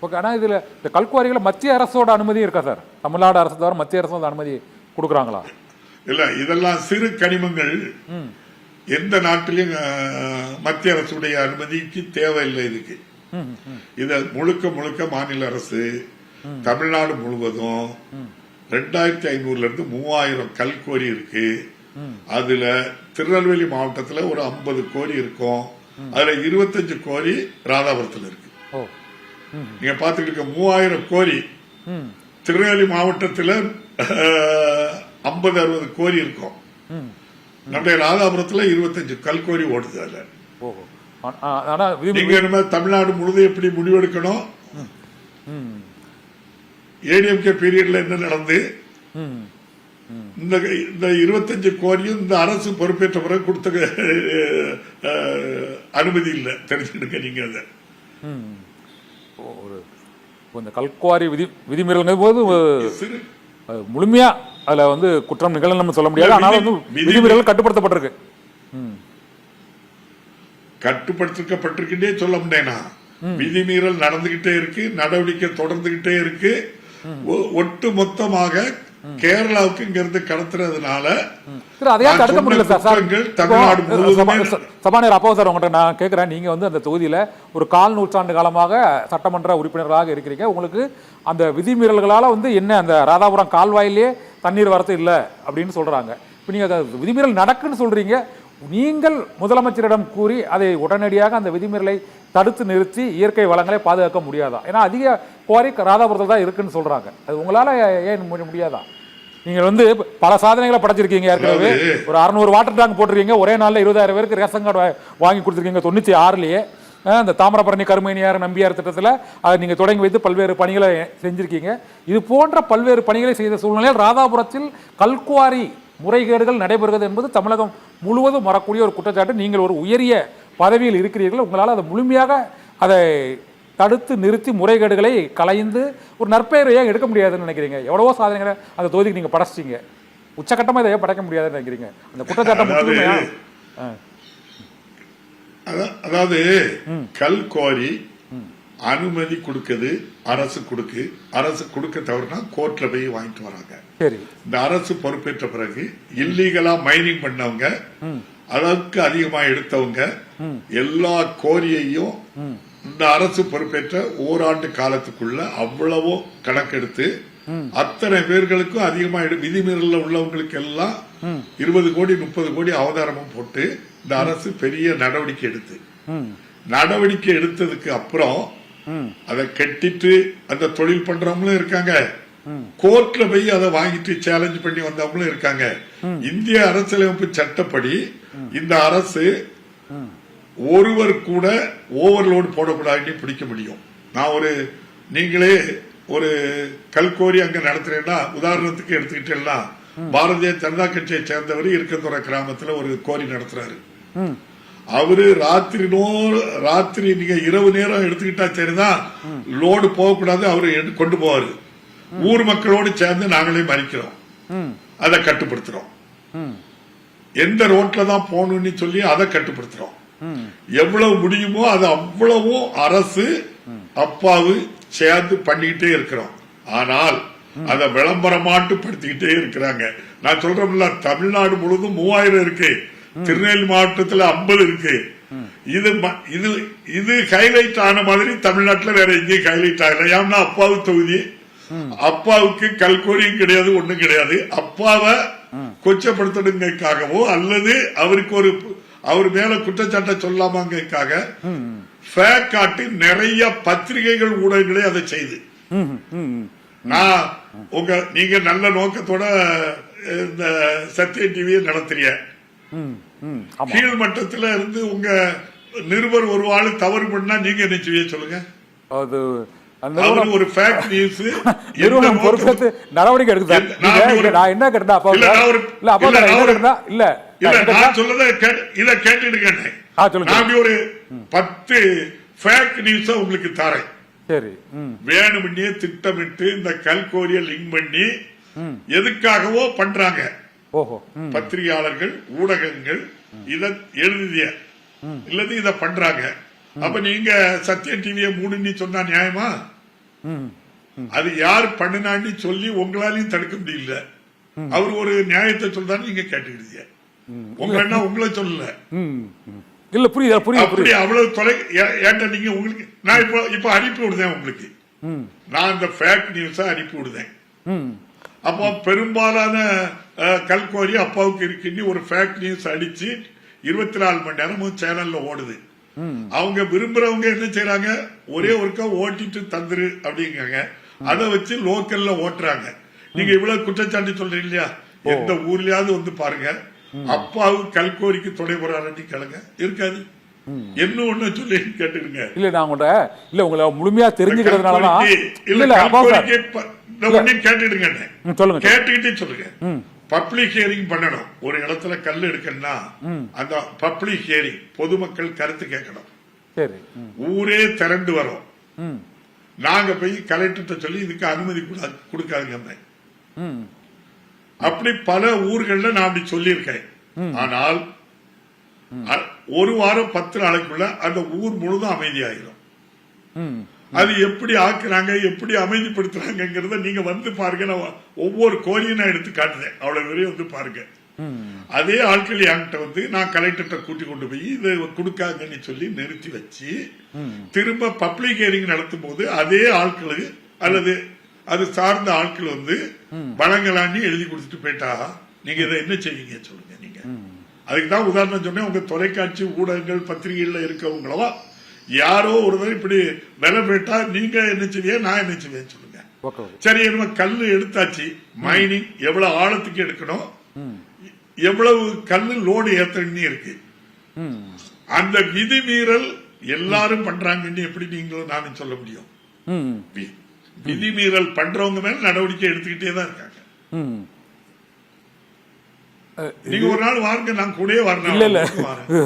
Okay. ஆனால் இதில் இந்த கல்குவாரிகளை மத்திய அரசோட அனுமதி இருக்கா சார்? தமிழ்நாடு அரசு தவிர மத்திய அரசோட அனுமதி கொடுக்குறாங்களா? இல்ல, இதெல்லாம் சிறு கனிமங்கள் எந்த நாட்டிலும் மத்திய அரசுடைய அனுமதிக்கு தேவையில்லை. இதுக்கு இத முழுக்க முழுக்க மாநில அரசு தமிழ்நாடு முழுவதும் 2500 இருந்து 3000 கல்குவாரி இருக்கு. அதுல திருநெல்வேலி மாவட்டத்தில் ஒரு 50 கோரி இருக்கும். அதுல 25 கோரி ராதாபுரத்தில் இருக்கு. நீங்க பாத்துக்கிட்டு இருக்க 3000 கோரி திருநெல்வேலி மாவட்டத்தில் 50-60 கோரி இருக்கும். நம்முடைய ராதாபுரத்தில் 25 கல்குவாரி ஓடுது. அதுல நீங்க தமிழ்நாடு முழுதும் எப்படி முடிவெடுக்கணும்? ஏடிஎம்கே பீரியட்ல என்ன நடந்து இந்த 25 கோரியும் இந்த அரசு பொறுப்பேற்ற பிறகு கொடுத்த அனுமதி இல்லை. தெரிஞ்சுக்கிடுங்க நீங்க. அதை இந்த கல்குவாரி விதிமீறல் போது முழுமையா அதுல வந்து குற்றம் நிகழ நம்ம சொல்ல முடியாது. ஆனால் வந்து விதிமீறல் கட்டுப்படுத்தப்பட்டிருக்கு. கட்டுப்படுத்தப்பட்டிருக்கின்றே சொல்ல முடியனா. விதிமீறல் நடந்துகிட்டே இருக்கு, நடவடிக்கை தொடர்ந்துகிட்டே இருக்கு. ஒட்டு மொத்தமாக கேரளாவுக்கு இங்க இருந்து கடத்துறதுனால தடுக்க முடியல சார். தமிழ்நாடு சபாநாயகர் அப்போ சார் உங்கள்கிட்ட நான் கேட்கிறேன், நீங்க வந்து அந்த தொகுதியில ஒரு 1/4 நூற்றாண்டு காலமாக சட்டமன்ற உறுப்பினர்களாக இருக்கிறீங்க. உங்களுக்கு அந்த விதிமீறல்களால வந்து என்ன அந்த ராதாபுரம் கால்வாயிலே தண்ணீர் வரத்து இல்லை அப்படின்னு சொல்றாங்க. இப்போ நீங்க விதிமீறல் நடக்குன்னு சொல்றீங்க. நீங்கள் முதலமைச்சரிடம் கூறி அதை உடனடியாக அந்த விதிமீறலை தடுத்து நிறுத்தி இயற்கை வளங்களை பாதுகாக்க முடியாதா? ஏன்னா அதிக குவாரி ராதாபுரத்தில் தான் இருக்குன்னு சொல்றாங்க. அது உங்களால ஏன் முடியாதா? நீங்க வந்து பல சாதனைகளை படைச்சிருக்கீங்க. ஏற்கனவே ஒரு 600 வாட்டர் டேங்க் போட்டிருக்கீங்க. ஒரே நாளில் 20,000 பேருக்கு ரேஷன் கார்டு வாங்கி கொடுத்துருக்கீங்க 96லயே. இந்த தாமிரபரணி கருமைனியார் நம்பியார் திட்டத்தில் அதை நீங்கள் தொடங்கி வைத்து பல்வேறு பணிகளை செஞ்சிருக்கீங்க. இது போன்ற பல்வேறு பணிகளை செய்த சூழ்நிலையில் ராதாபுரத்தில் கல்குவாரி முறைகேடுகள் நடைபெறுகிறது என்பது தமிழகம் முழுவதும் வரக்கூடிய ஒரு குற்றச்சாட்டு. நீங்கள் ஒரு உயரிய பதவியில் இருக்கிறீர்கள். உங்களால் அதை முழுமையாக அதை தடுத்து நிறுத்தி முறைகேடுகளை கலைந்து ஒரு நற்பெயரை ஏன் எடுக்க முடியாதுன்னு நினைக்கிறீங்க? எவ்வளவோ சாதனைகளை அந்த தொகுதிக்கு நீங்கள் படைச்சிட்டீங்க. உச்சகட்டமாக இதை படைக்க முடியாதுன்னு நினைக்கிறீங்க? அந்த குற்றச்சாட்டம் முழுமையா? அதாவது கல்குவாரி அனுமதி கொடுக்குது அரசு கொடுக்க தவறுனா கோர்ட்ல போய் வாங்கிட்டு வராங்க. இந்த அரசு பொறுப்பேற்ற பிறகு இல்லீகலா மைனிங் பண்ணவங்க, அதற்கு அதிகமா எடுத்தவங்க எல்லா கோரியையும் இந்த அரசு பொறுப்பேற்ற ஓராண்டு காலத்துக்குள்ள அவ்வளவோ கணக்கெடுத்து அத்தனை பேர்களுக்கும் அதிகமா விதிமீறல உள்ளவங்களுக்கு எல்லாம் 20 கோடி 30 கோடி அவதாரமும் போட்டு இந்த அரசு பெரிய நடவடிக்கை எடுத்ததுக்கு அப்புறம் அதை கட்டிட்டு அந்த தொழில் பண்றவங்களும் இருக்காங்க. கோர்ட்ல போய் அதை வாங்கிட்டு சேலஞ்ச் பண்ணி வந்தவங்களும் இருக்காங்க. இந்திய அரசியலமைப்பு சட்டப்படி இந்த அரசு ஒருவர் கூட ஓவர்லோடு போடக்கூடாதுன்னு பிடிக்க முடியும். நான் நீங்களே ஒரு கல்குவாரி அங்க நடத்துறேன்னா உதாரணத்துக்கு எடுத்துக்கிட்டேன்னா பாரதிய ஜனதா கட்சியை சேர்ந்தவர் இருக்கந்துறை கிராமத்துல ஒரு கோரி நடத்துறாரு. அவரு ராத்திரி நீங்க இரவு நேரம் எடுத்துக்கிட்டா சரிதான், லோடு போகக்கூடாது, அவரு கொண்டு போவாரு. ஊர் மக்களோடு சேர்ந்து நாங்களே மறிக்கிறோம், அதை கட்டுப்படுத்துறோம். எந்த ரோட்ல தான் போகணும்னு சொல்லி அதை கட்டுப்படுத்துறோம். எவ்வளவு முடியுமோ அது அவ்வளவும் அரசு அப்பாவு சேர்ந்து பண்ணிக்கிட்டே இருக்கிறோம். ஆனால் அதை விளம்பரமாட்டுப்படுத்திக்கிட்டே இருக்கிறாங்க. நான் சொல்றேன்ல, தமிழ்நாடு முழுவதும் 3000 இருக்கு, திருநெல்வேலி மாவட்டத்தில் 50 இருக்கு. இது ஹைலைட் ஆன மாதிரி தமிழ்நாட்டில் வேற எங்கேயும் ஹைலைட் ஆகல. ஏன்னா அப்பாவு தொகுதி, அப்பாவுக்கு கல்குவாரியும் கிடையாது, ஒண்ணும் கிடையாது. அப்பாவை கொச்சப்படுத்தணுங்கிறதுக்காகவோ அல்லது அவர் மேல குற்றச்சாட்டை சொல்லாமங்கிறதுக்காக ஃபேக் காட்டி நிறைய பத்திரிகைகள் ஊடகங்களே அதை செய்து நான் நீங்க நல்ல நோக்கத்தோட இந்த சத்ய டிவியை நடத்துறீங்க. கீழ் மட்டத்துல இருந்து உங்க நிருபர் ஒரு ஆளு தவறு பண்ணா நீங்க என்ன செய்ய சொல்லுங்க? ஒரு ஃபேக் நியூஸ் பொறுப்பேற்று நடவடிக்கை எடுக்குது. நான் என்ன கேட்டா இல்ல நான் சொல்றத இத கேட்டுடுங்க. நான் ஒரு 10 ஃபேக் நியூஸ் உங்களுக்கு தரேன். சரி, வேணும்னே திட்டமிட்டு இந்த கல்குவாரியை லிங்க் பண்ணி எதுக்காகவோ பண்றாங்க. பத்திரிகையாளர்கள் ஊடகங்கள் இத எழுதிய இல்லது இத பண்றாங்க. அப்ப நீங்க சத்யம் டிவியை மூடுன்னு சொன்னா நியாயமா? அது யார் பண்ணினான்னு சொல்லி உங்களாலையும் தடுக்க முடியல. அவர் ஒரு நியாயத்தை சொல்றாரு, நீங்க கேட்டுக்கிட்டீங்க. உங்க உங்களை சொல்லல. இல்ல புரியுது புரியுது அப்படி அவ்வளவு தொலை ஏன்டா நீங்க உங்களுக்கு நான் இப்ப அனுப்பி விடுதேன் உங்களுக்கு. நான் இந்த ஃபேக் நியூஸ அனுப்பி விடுதேன். அப்போ பெரும்பாலான கல்கோரி அப்பாவுக்கு இருக்குன்னு ஒரு ஃபேக் நியூஸ் அடிச்சு 24 மணி நேரமும் சேனல்ல ஓடுது. அவங்க விரும்புறவங்க என்ன செய்யறாங்க, ஒரே ஒருக்கா ஓட்டிட்டு தந்துரு அப்படிங்காங்க. அதை வச்சு லோக்கல்ல ஓட்டுறாங்க. நீங்க இவ்வளவு குற்றச்சாட்டு சொல்றீங்க இல்லையா, எந்த ஊர்லயாவது வந்து பாருங்க, அப்பாவுக்கு கல்கோரிக்கு துணை போறாரு கேளுங்க, இருக்காது. என்ன ஒண்ணு சொல்லி கேட்டுருங்க. இல்ல நான் உங்களை முழுமையா தெரிஞ்சுக்கிறதுனாலதான் கேட்டுடுங்க, சொல்லுங்க, கேட்டுக்கிட்டே சொல்லுங்க. பப்ளிக் ஹியரிங் பண்ணணும். ஒரு இடத்துல கல் எடுக்கணும்னா அந்த பப்ளிக் ஹியரிங், பொதுமக்கள் கருத்து கேட்கணும். ஊரே திரண்டு வரும். நாங்க போய் கலெக்டர் சொல்லி இதுக்கு அனுமதி கொடுக்காதுங்க. அப்படி பல ஊர்கள்ல நான் அப்படி சொல்லியிருக்கேன். ஆனால் ஒரு வாரம் 10 நாளைக்குள்ள அந்த ஊர் முழுதும் அமைதியாயிரும். அது எப்படி ஆக்குறாங்க, எப்படி அமைதிப்படுத்துறாங்கிறத நீங்க வந்து பாருங்க. நான் ஒவ்வொரு கோரியும் நான் எடுத்து காட்டுறேன், அவ்வளவு வரையும் வந்து பாருங்க. அதே ஆட்கள் என்கிட்ட வந்து நான் கலெக்டர் கூட்டி கொண்டு போய் இதை கொடுக்காங்கன்னு சொல்லி நிறுத்தி வச்சு திரும்ப பப்ளிக் ஹியரிங் நடத்தும் போது அதே ஆட்களுக்கு அல்லது அது சார்ந்த ஆட்கள் வந்து வழங்கலான்னு எழுதி கொடுத்துட்டு போயிட்டா நீங்க இதை என்ன செய்வீங்க சொல்லுங்க. நீங்க அதுக்குதான் உதாரணம் சொன்னேன். உங்க தொலைக்காட்சி ஊடகங்கள் பத்திரிகைகள்ல இருக்கவங்களவா யாரோ ஒருவர் இப்படி விலை போயிட்டா நீங்க என்ன செய்வீங்க, நான் என்ன செய்வேன் சொல்லுங்க. சரி, நம்ம கல்லு எடுத்தாச்சு, மைனிங் எவ்வளவு ஆழத்துக்கு எடுக்கணும், எவ்வளவு கல்லு லோடு ஏத்தன்னு இருக்கு. அந்த விதிமீறல் எல்லாரும் பண்றாங்கன்னு எப்படி நீங்களும் நானும் சொல்ல முடியும்? விதிமீறல் பண்றவங்க மேல நடவடிக்கை எடுத்துக்கிட்டே தான் இருக்காங்க. நீங்க ஒரு நாள் வாருங்க, நான் கூட வரணும்.